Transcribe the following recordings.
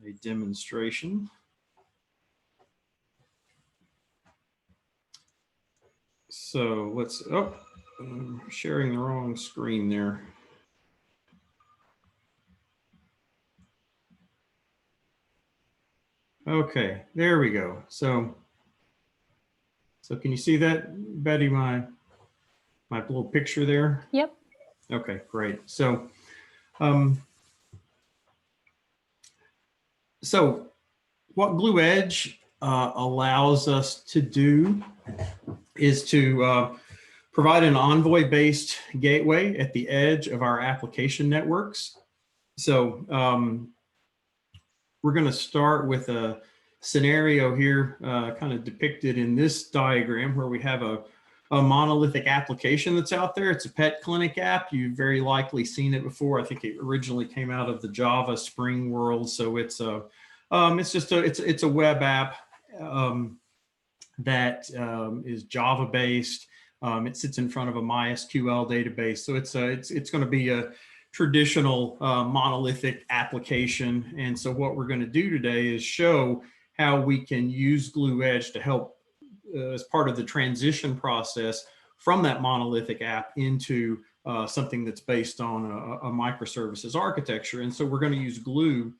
a demonstration. So let's, oh, I'm sharing the wrong screen there. Okay, there we go. So can you see that, Betty, my little picture there? Yep. Okay, great. So what Gloo Edge allows us to do is to provide an Envoy-based gateway at the edge of our application networks. So we're going to start with a scenario here kind of depicted in this diagram where we have a monolithic application that's out there. It's a pet clinic app. You've very likely seen it before. I think it originally came out of the Java Spring world. So it's a it's a web app that is Java based. It sits in front of a MySQL database. So it's going to be a traditional monolithic application. And so what we're going to do today is show how we can use Gloo Edge to help as part of the transition process from that monolithic app into something that's based on a microservices architecture. And so we're going to use Gloo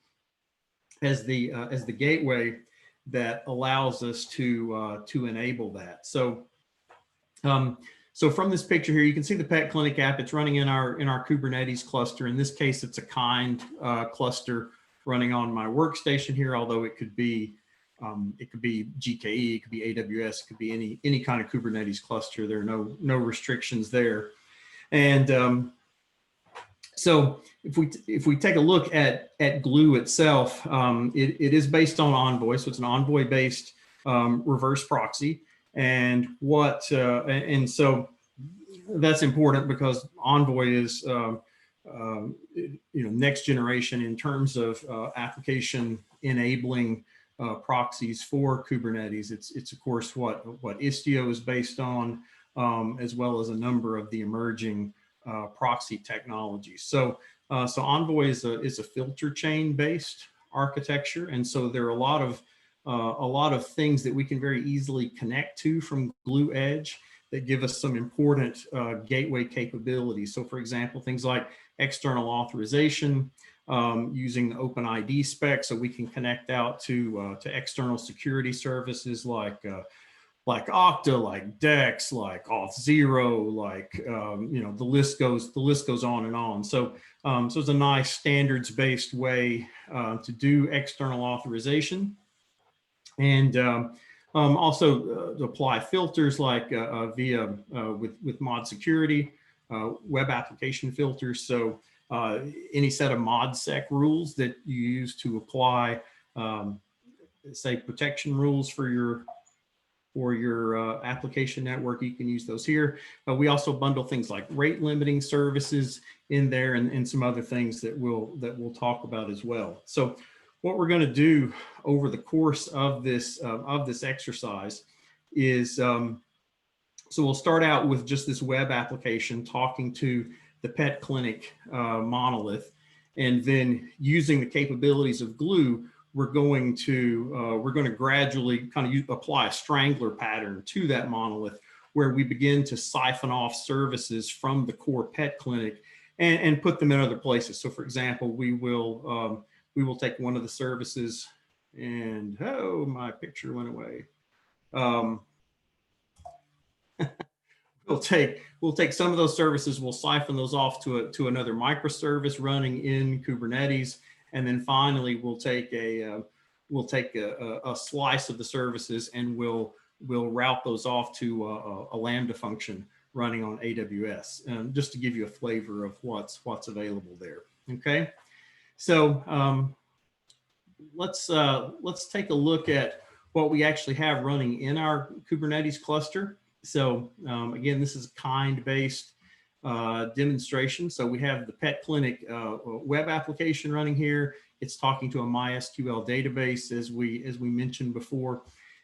as the gateway that allows us to enable that. So so from this picture here, you can see the pet clinic app. It's running in our Kubernetes cluster. In this case, it's a kind cluster running on my workstation here, although it could be GKE, it could be AWS, it could be any kind of Kubernetes cluster. There are no restrictions there. And so if we take a look at Gloo itself, it is based on Envoy, so it's an Envoy-based reverse proxy. And and so that's important because Envoy is next generation in terms of application enabling proxies for Kubernetes. It's of course what Istio is based on, as well as a number of the emerging proxy technologies. So Envoy is a filter chain based architecture, and so there are a lot of things that we can very easily connect to from Gloo Edge that give us some important gateway capabilities. So for example, things like external authorization, using the OpenID spec, so we can connect out to external security services like Okta, like Dex, like Auth0, like the list goes on and on. So it's a nice standards-based way to do external authorization, and also to apply filters like via with mod security, web application filters. So any set of ModSec rules that you use to apply, say, protection rules for your application network, you can use those here. We also bundle things like rate limiting services in there, and some other things that we'll talk about as well. So what we're going to do over the course of this exercise is, so we'll start out with just this web application talking to the pet clinic monolith, and then using the capabilities of Gloo, we're going to gradually kind of apply a strangler pattern to that monolith, where we begin to siphon off services from the core pet clinic and put them in other places. So for example, we will take one of the services, and oh, my picture went away. We'll take some of those services, we'll siphon those off to another microservice running in Kubernetes, and then finally we'll take a slice of the services, and we'll route those off to a Lambda function running on AWS, just to give you a flavor of what's available there. Okay, so let's take a look at what we actually have running in our Kubernetes cluster. So again, this is a kind-based demonstration. So we have the pet clinic web application running here. It's talking to a MySQL database, as we mentioned before.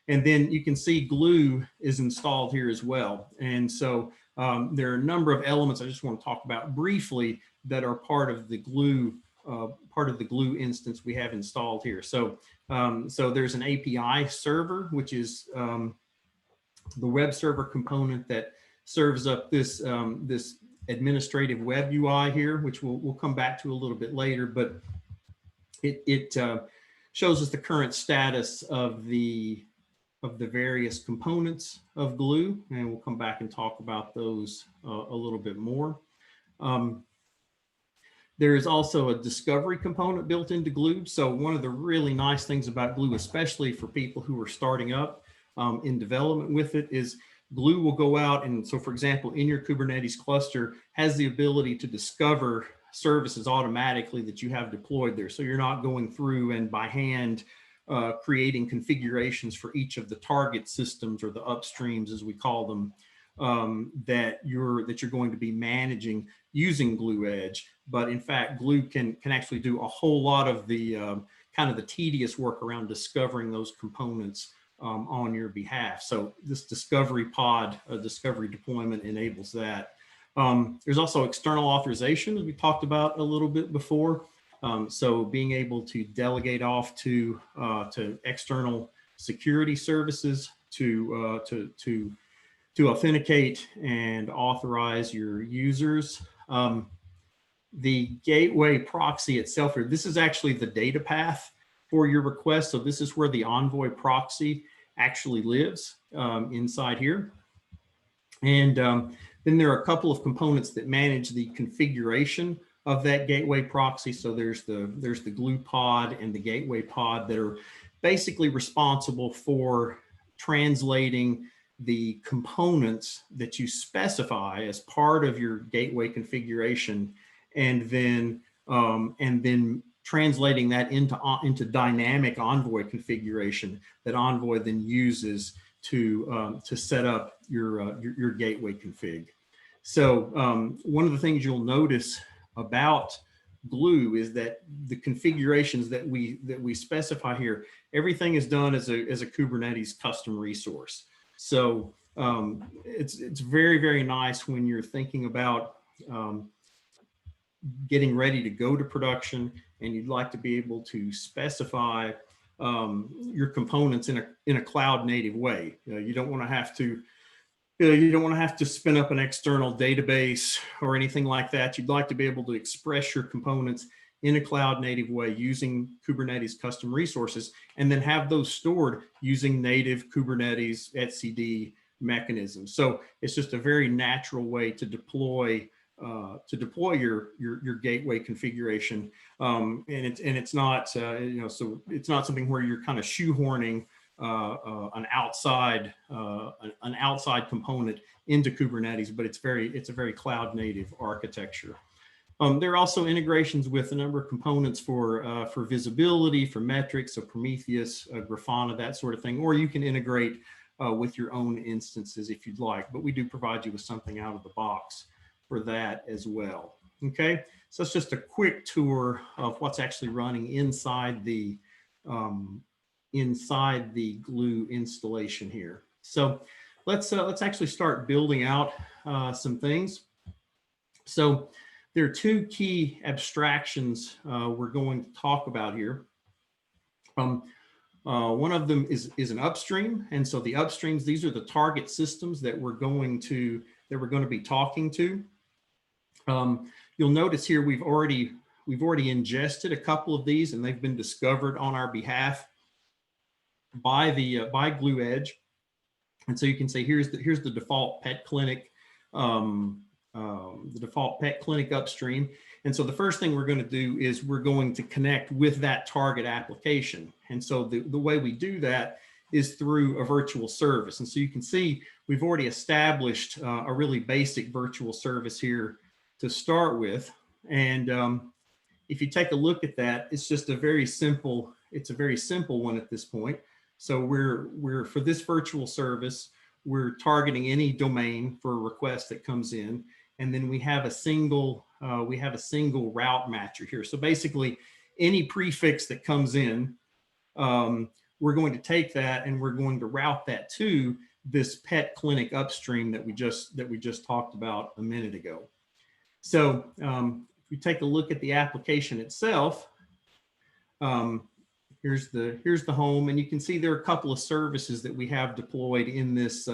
And then you can see Gloo is installed here as well. And so there are a number of elements I just want to talk about briefly that are part of the Gloo part of the Gloo instance we have installed here. So, so there's an API server, which is the web server component that serves up this this administrative web UI here, which we'll come back to a little bit later, but it shows us the current status of the various components of Gloo, and we'll come back and talk about those a little bit more. There is also a discovery component built into Gloo. So one of the really nice things about Gloo, especially for people who are starting up in development with it, is Gloo will go out and, so for example, in your Kubernetes cluster, has the ability to discover services automatically that you have deployed there. So you're not going through and by hand creating configurations for each of the target systems, or the upstreams as we call them, that you're going to be managing using Gloo Edge. But in fact, Gloo can actually do a whole lot of the kind of the tedious work around discovering those components on your behalf. So this discovery pod, discovery deployment enables that. There's also external authorization, as we talked about a little bit before. So being able to delegate off to external security services to authenticate and authorize your users. The gateway proxy itself here, this is actually the data path for your request. So this is where the Envoy proxy actually lives inside here. And then there are a couple of components that manage the configuration of that gateway proxy. So there's the Gloo pod and the gateway pod that are basically responsible for translating the components that you specify as part of your gateway configuration, and then translating that into dynamic Envoy configuration that Envoy then uses to set up your gateway config. So one of the things you'll notice about Gloo is that the configurations that we specify here, everything is done as a Kubernetes custom resource. So it's very, very nice when you're thinking about getting ready to go to production, and you'd like to be able to specify your components in a cloud native way. You don't want to have to spin up an external database or anything like that. You'd like to be able to express your components in a cloud native way using Kubernetes custom resources, and then have those stored using native Kubernetes etcd mechanisms. So it's just a very natural way to deploy your gateway configuration, and it's not so it's not something where you're kind of shoehorning an outside component into Kubernetes, but it's a very cloud native architecture. There are also integrations with a number of components for visibility, for metrics, so Prometheus, Grafana, that sort of thing, or you can integrate with your own instances if you'd like, but we do provide you with something out of the box for that as well. Okay, so it's just a quick tour of what's actually running inside the Gloo installation here. So let's actually start building out some things. So there are two key abstractions we're going to talk about here. One of them is an upstream, and so the upstreams, these are the target systems that we're going to be talking to. You'll notice here we've already ingested a couple of these, and they've been discovered on our behalf by Gloo Edge. And so you can say here's the default pet clinic, upstream. And so the first thing we're going to do is we're going to connect with that target application. And so the way we do that is through a virtual service. And so you can see we've already established a really basic virtual service here to start with. And if you take a look at that, it's just a very simple one at this point. So we're for this virtual service, we're targeting any domain for a request that comes in, and then we have a single route matcher here. So basically, any prefix that comes in, we're going to take that and we're going to route that to this pet clinic upstream that we just talked about a minute ago. So you take a look at the application itself, here's the home, and you can see there are a couple of services that we have deployed in this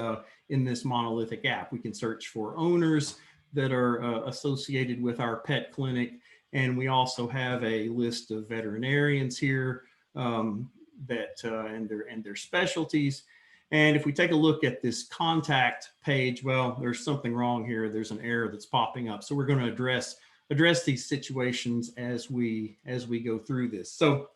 monolithic app. We can search for owners that are associated with our pet clinic, and we also have a list of veterinarians here and their specialties. And if we take a look at this contact page, well, there's something wrong here. There's an error that's popping up. So we're going to address these situations as we go through this. So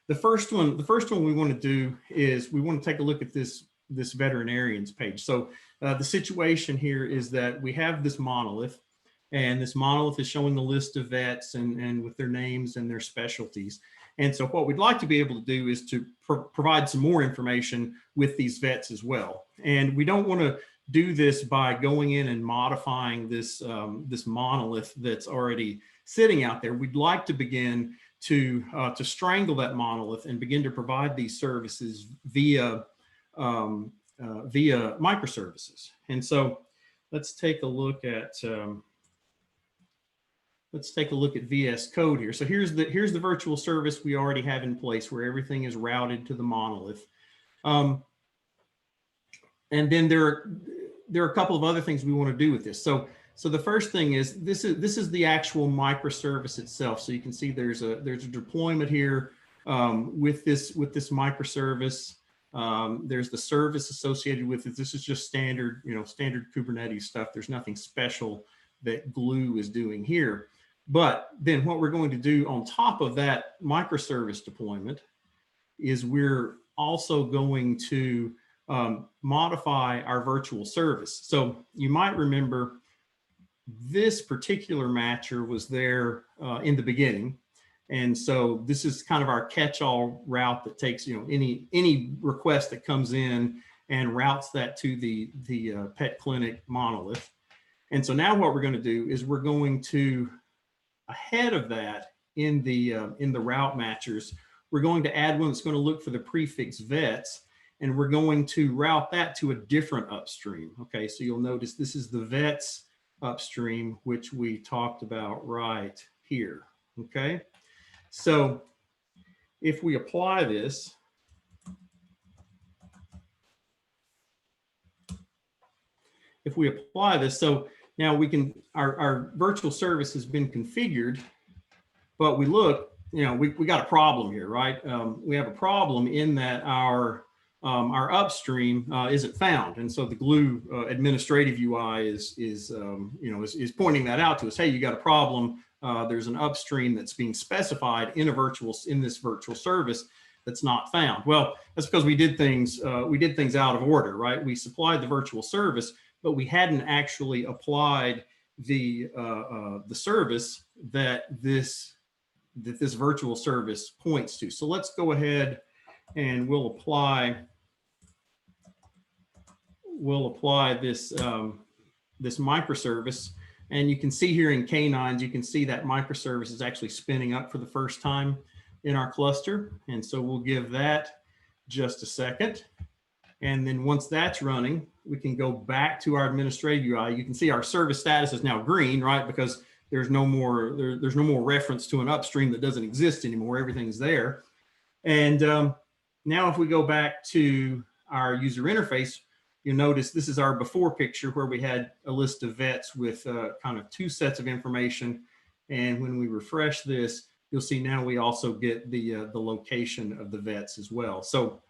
the first one we want to do is we want to take a look at this veterinarians page. So the situation here is that we have this monolith, and this monolith is showing the list of vets and with their names and their specialties. And so what we'd like to be able to do is to provide some more information with these vets as well. And we don't want to do this by going in and modifying this monolith that's already sitting out there. We'd like to begin to strangle that monolith and begin to provide these services via microservices. And so let's take a look at VS Code here. So here's the virtual service we already have in place where everything is routed to the monolith. And then there are a couple of other things we want to do with this. So the first thing is this is the actual microservice itself. So you can see there's a deployment here with this microservice. There's the service associated with it. This is just standard Kubernetes stuff. There's nothing special that Gloo is doing here. But then what we're going to do on top of that microservice deployment is we're also going to modify our virtual service. So you might remember this particular matcher was there in the beginning. And so this is kind of our catch-all route that takes any request that comes in and routes that to the pet clinic monolith. And so now what we're going to do is we're going to, ahead of that in the route matchers, we're going to add one that's going to look for the prefix vets, and we're going to route that to a different upstream. Okay, so you'll notice this is the vets upstream, which we talked about right here. Okay, so if we apply this, so now we can, our virtual service has been configured, but we look, we got a problem here, right? We have a problem in that our upstream isn't found. And so the Gloo administrative UI is pointing that out to us. Hey, you got a problem. There's an upstream that's being specified in this virtual service that's not found. Well, that's because we did things out of order, right? We supplied the virtual service, but we hadn't actually applied the service that this virtual service points to. So let's go ahead and we'll apply this this microservice. And you can see here in K9s, you can see that microservice is actually spinning up for the first time in our cluster. And so we'll give that just a second. And then once that's running, we can go back to our administrative UI. You can see our service status is now green, right? Because there's no more reference to an upstream that doesn't exist anymore. Everything's there. And now if we go back to our user interface, you'll notice this is our before picture where we had a list of vets with kind of two sets of information. And when we refresh this, you'll see now we also get the location of the vets as well. So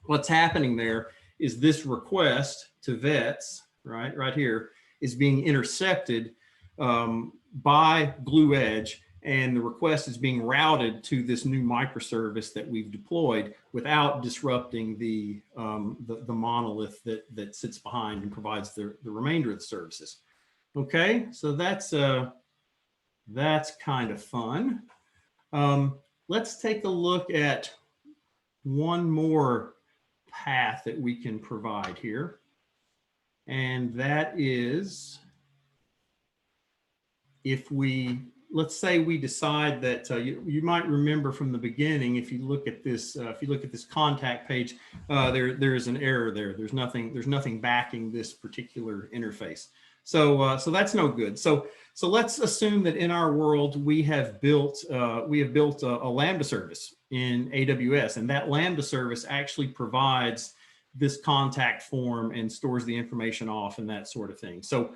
what's happening there is this request to vets, right here, is being intercepted by Gloo Edge, and the request is being routed to this new microservice that we've deployed without disrupting the monolith that sits behind and provides the remainder of the services. Okay, so that's kind of fun. Let's take a look at one more path that we can provide here, and that is let's say we decide that you might remember from the beginning, if you look at this contact page, there is an error there. There's nothing backing this particular interface. So that's no good. So So let's assume that in our world we have built a Lambda service in AWS, and that Lambda service actually provides this contact form and stores the information off and that sort of thing. So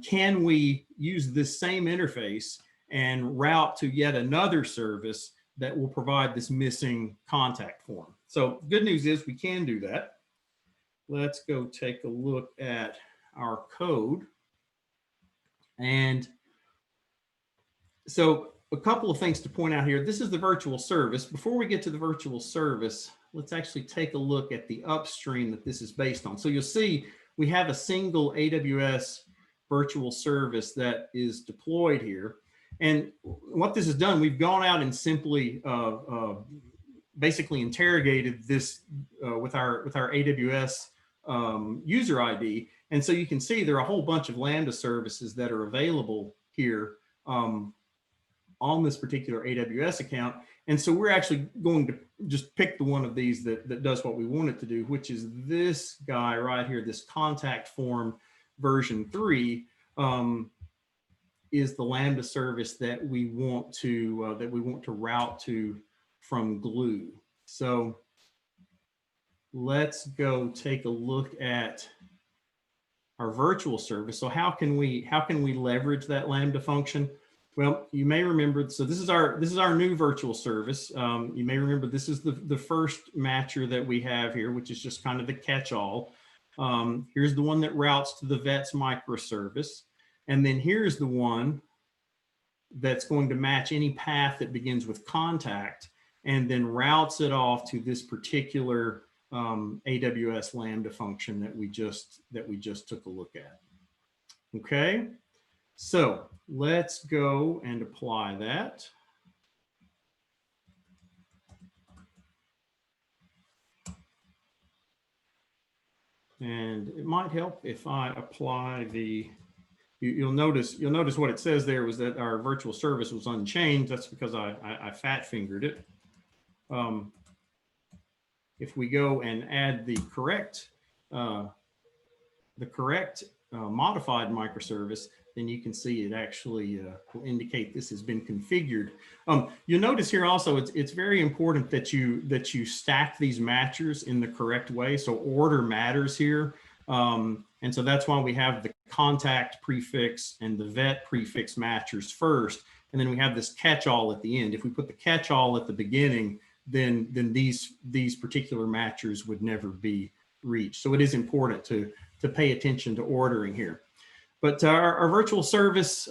can we use this same interface and route to yet another service that will provide this missing contact form? So good news is we can do that. Let's go take a look at our code. And so a couple of things to point out here. This is the virtual service. Before we get to the virtual service, let's actually take a look at the upstream that this is based on. So you'll see we have a single AWS virtual service that is deployed here. And what this has done, we've gone out and simply basically interrogated this with our AWS user ID. And so you can see there are a whole bunch of Lambda services that are available here on this particular AWS account. And so we're actually going to just pick the one of these that does what we want it to do, which is this guy right here, this contact form version 3 is the Lambda service that we want to route to from Gloo. So let's go take a look at our virtual service. So how can we leverage that Lambda function? Well, you may remember, so this is our new virtual service. You may remember this is the first matcher that we have here, which is just kind of the catch-all. Here's the one that routes to the vets microservice. And then here's the one that's going to match any path that begins with contact and then routes it off to this particular AWS Lambda function that we just took a look at. Okay. So let's go and apply that. And it might help if I apply the, you'll notice what it says there was that our virtual service was unchanged. That's because I fat fingered it. If we go and add the correct modified microservice, then you can see it actually will indicate this has been configured. You'll notice here also it's very important that you stack these matchers in the correct way. So order matters here. And so that's why we have the contact prefix and the vet prefix matchers first. And then we have this catch-all at the end. If we put the catch-all at the beginning, then these particular matchers would never be reached. So it is important to pay attention to ordering here. But our virtual service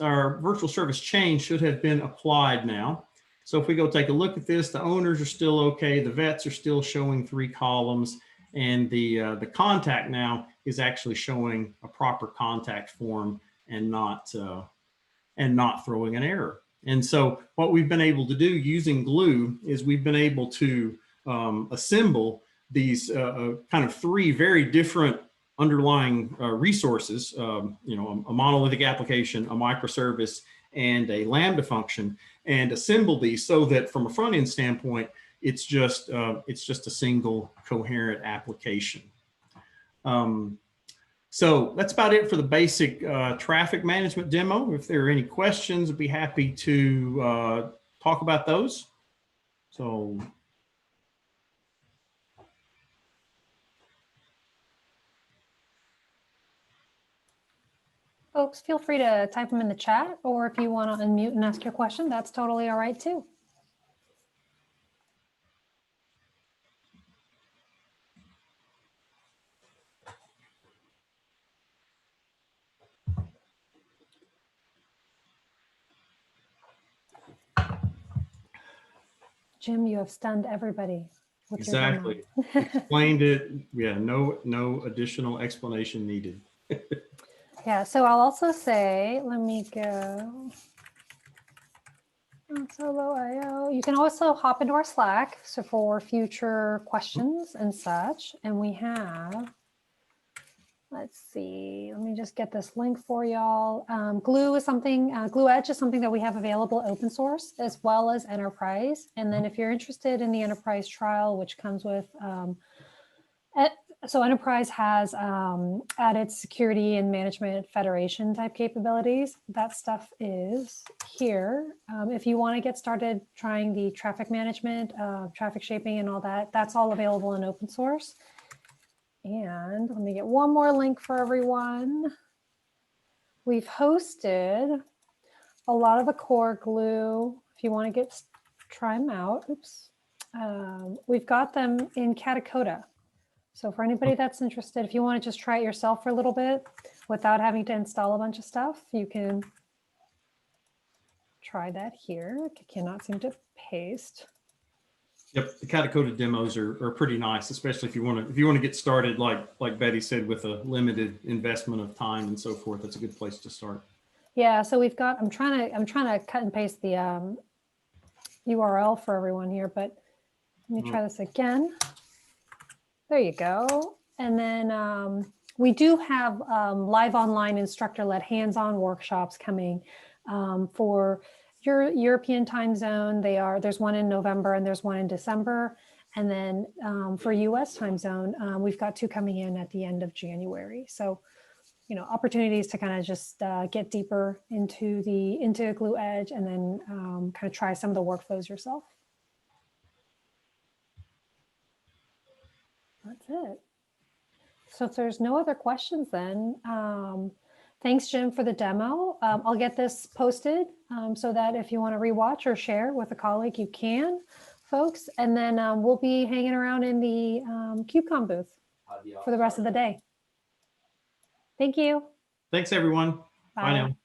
change should have been applied now. So if we go take a look at this, the owners are still okay. The vets are still showing 3 columns, and the contact now is actually showing a proper contact form and not throwing an error. And so what we've been able to do using Gloo is we've been able to assemble these kind of 3 very different underlying resources, you know, a monolithic application, a microservice, and a Lambda function, and assemble these so that from a front end standpoint, it's just a single coherent application. So that's about it for the basic traffic management demo. If there are any questions, I'd be happy to talk about those. So. Folks, feel free to type them in the chat, or if you want to unmute and ask your question, that's totally all right too. Jim, you have stunned everybody. Exactly. Explained it. Yeah, no additional explanation needed. Yeah, so I'll also say, let me go on solo.io. You can also hop into our Slack so for future questions and such. And we have, let's see, let me just get this link for y'all. Gloo is something, Gloo Edge is something that we have available open source as well as enterprise. And then if you're interested in the enterprise trial, which comes with So Enterprise has added security and management federation type capabilities. That stuff is here. If you want to get started trying the traffic management, traffic shaping and all that, that's all available in open source. And let me get one more link for everyone. We've hosted a lot of the core Glue. If you want to try them out, oops. We've got them in Katacoda. So for anybody that's interested, if you want to just try it yourself for a little bit without having to install a bunch of stuff, you can try that here. I cannot seem to paste. Yep, the Katacoda demos are pretty nice, especially if you want to get started, like Betty said, with a limited investment of time and so forth. That's a good place to start. Yeah, so we've got. I'm trying to cut and paste the URL for everyone here, but let me try this again. There you go. And then we do have live online instructor-led hands-on workshops coming for your European time zone. There's one in November and there's one in December. And then for US time zone, we've got 2 coming in at the end of January. So, you know, opportunities to kind of just get deeper into Gloo Edge and then kind of try some of the workflows yourself. That's it. So if there's no other questions, then thanks, Jim, for the demo. I'll get this posted so that if you want to rewatch or share with a colleague, you can, folks. And then we'll be hanging around in the KubeCon booth for the rest of the day. Thank you. Thanks, everyone. Bye now.